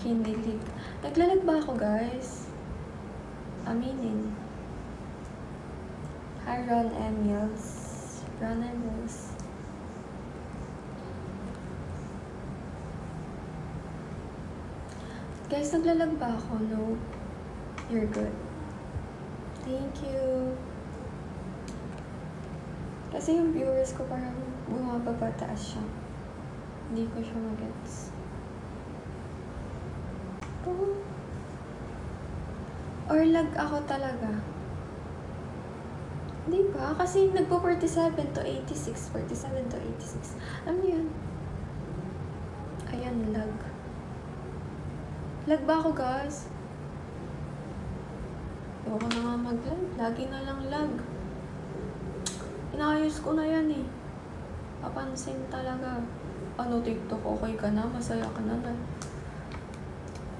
Kinilig. Naglalag ba ako, guys? Aminin. Hi, Ron Emils. Ron Emils. Guys, naglalag ba ako? No? You're good. Thank you. Kasi yung viewers ko parang bumababa taas siya. Hindi ko siya magets. Oh. Or lag ako talaga. Di ba? Kasi nagpo 47 to 86. 47 to 86. Ano yun? Ayan, lag. Lag ba ako, guys? Ayoko na nga mag-lag. Lagi na lang lag. Inayos ko na yan eh. Papansin talaga. Ano, TikTok, okay ka na? Masaya ka na na.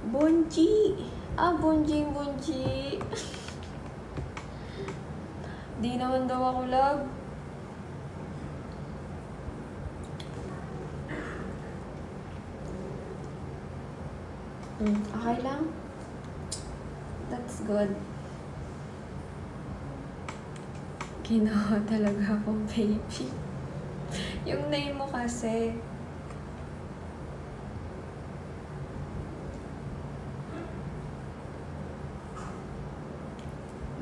Bonji! Bonji. Di naman daw ako lag. Okay lang? That's good. Ginawa talaga akong baby. Yung name mo kasi.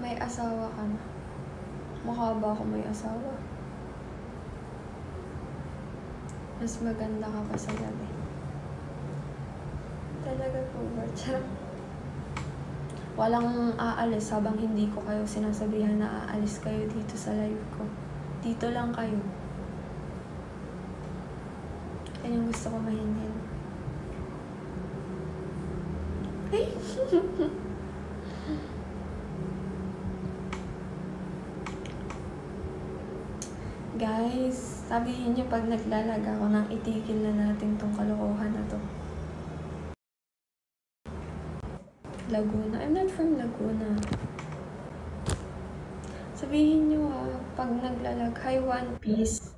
May asawa ka na. Mukha ba ako may asawa? Mas maganda ka pa sa gabi. Talaga po ba? Walang aalis habang hindi ko kayo sinasabihan na aalis kayo dito sa live ko. Dito lang kayo. Yan yung gusto ko mahinin. Ay! Guys, sabihin niyo pag naglalag ako nang itigil na natin tong kalokohan na to. Laguna. I'm not from Laguna. Sabihin niyo pag naglalag, hi One Piece.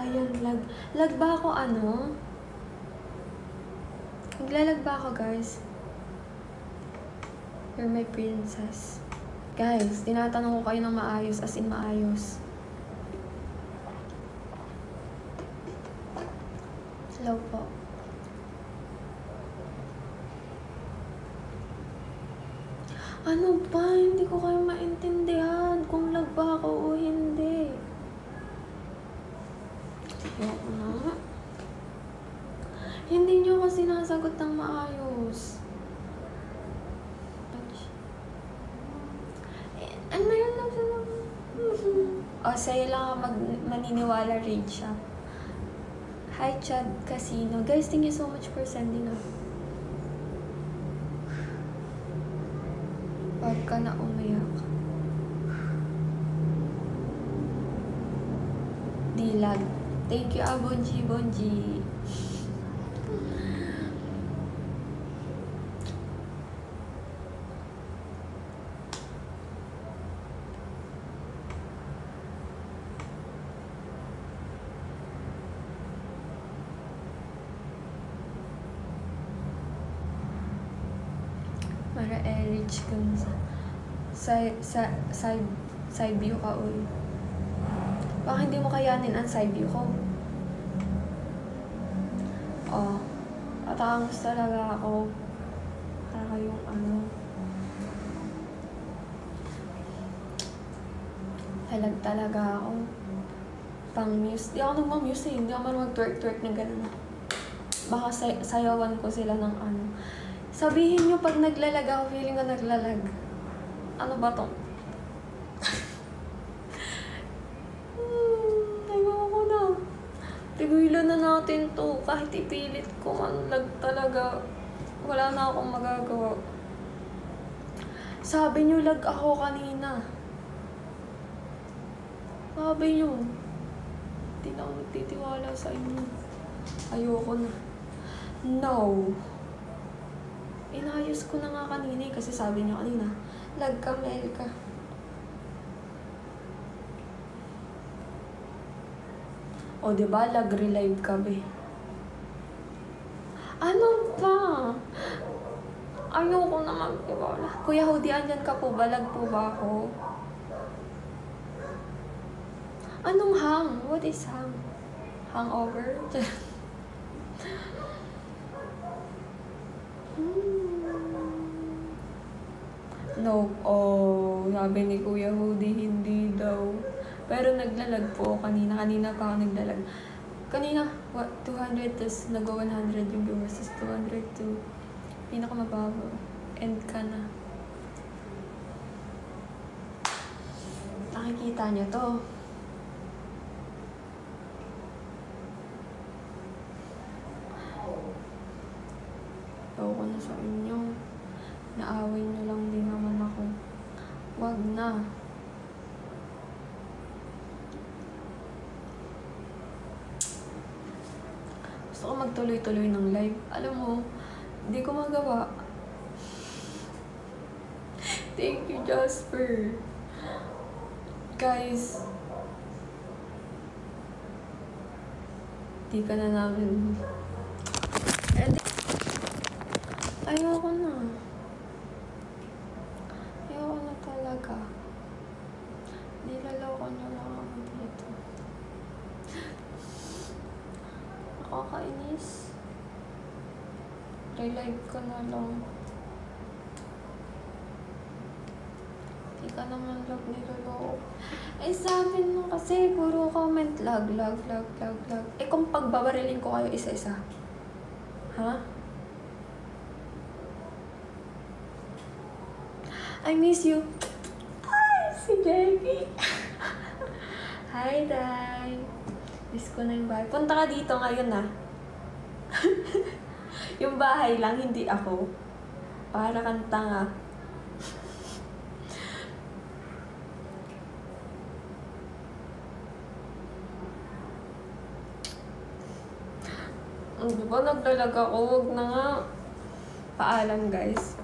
Ayan, lag. Lag ba ako ano? Naglalag ba ako, guys? You're my princess. Guys, tinatanong ko kayo ng maayos, as in maayos. Hello po. Ano ba? Hindi ko kayo maintindihan kung lag ba ako o hindi. Oo na. Hindi nyo ako sinasagot ng maayos. Ano yun lang sila? Sa'yo lang maniniwala rin siya. Hi, Chad Casino. Guys, thank you so much for sending up. Huwag ka na umiyak. Dilag. Thank you, Bonji. Mara Erich kung side view ka, uy. Baka hindi mo kayanin ang side view ko. Atangos talaga ako. Para kayong ano. Halag talaga ako. Pang-muse. Di ako nagmamuse eh. Hindi ako man mag-twerk-twerk na gano'n. Baka sayawan ko sila ng ano. Sabihin nyo pag naglalag ako, feeling ko naglalag. Ano ba to? Ayoko na. Tigilan na natin to. Kahit ipilit ko, lag talaga. Wala na akong magagawa. Sabi nyo lag ako kanina. Sabi nyo. Hindi na ako nagtitiwala sa inyo. Ayoko na. No. Inayos ko na nga kanina kasi sabi niyo kanina, lag ka, Mel ka. O, diba? Lag relive ka, be. Ano ba? Ayoko na magtiwala. Kuya Hody, andyan ka po ba? Lag po ba ako? Anong hang? What is hang? Hangover? No. Oh, sabi ni Kuya Hody, hindi daw. Pero naglalag po kanina. Kanina pa ako naglalag. Kanina, 200, tapos nag-100 yung viewers, tapos 200 to pinakamababa. End ka na. Nakikita niyo to. Ewan ko na sa inyo. Naaway niyo lang din naman ako. Wag na. Gusto ko magtuloy-tuloy ng live. Alam mo, hindi ko magawa. Thank you, Jasper. Guys, di ka na namin. Ayoko na. Ayoko na talaga. Nilaloko niyo lang ako dito. Nakakainis. Relive ko na lang. Di ka naman niloloko. Eh, sa amin mo kasi, puro comment lag. Eh, kung pagbabarilin ko kayo isa-isa. Ha? I miss you. Ay, si Jackie. Hi, Day. Miss ko na yung bahay. Punta ka dito ngayon, ha? Yung bahay lang, hindi ako. Para kang tanga. Di ba naglalag ako? Huwag na nga. Paalam, guys.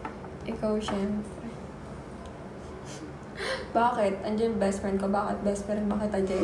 Ikaw, syempre. Bakit? Andiyan best friend ko. Bakit best friend? Bakit Ajay?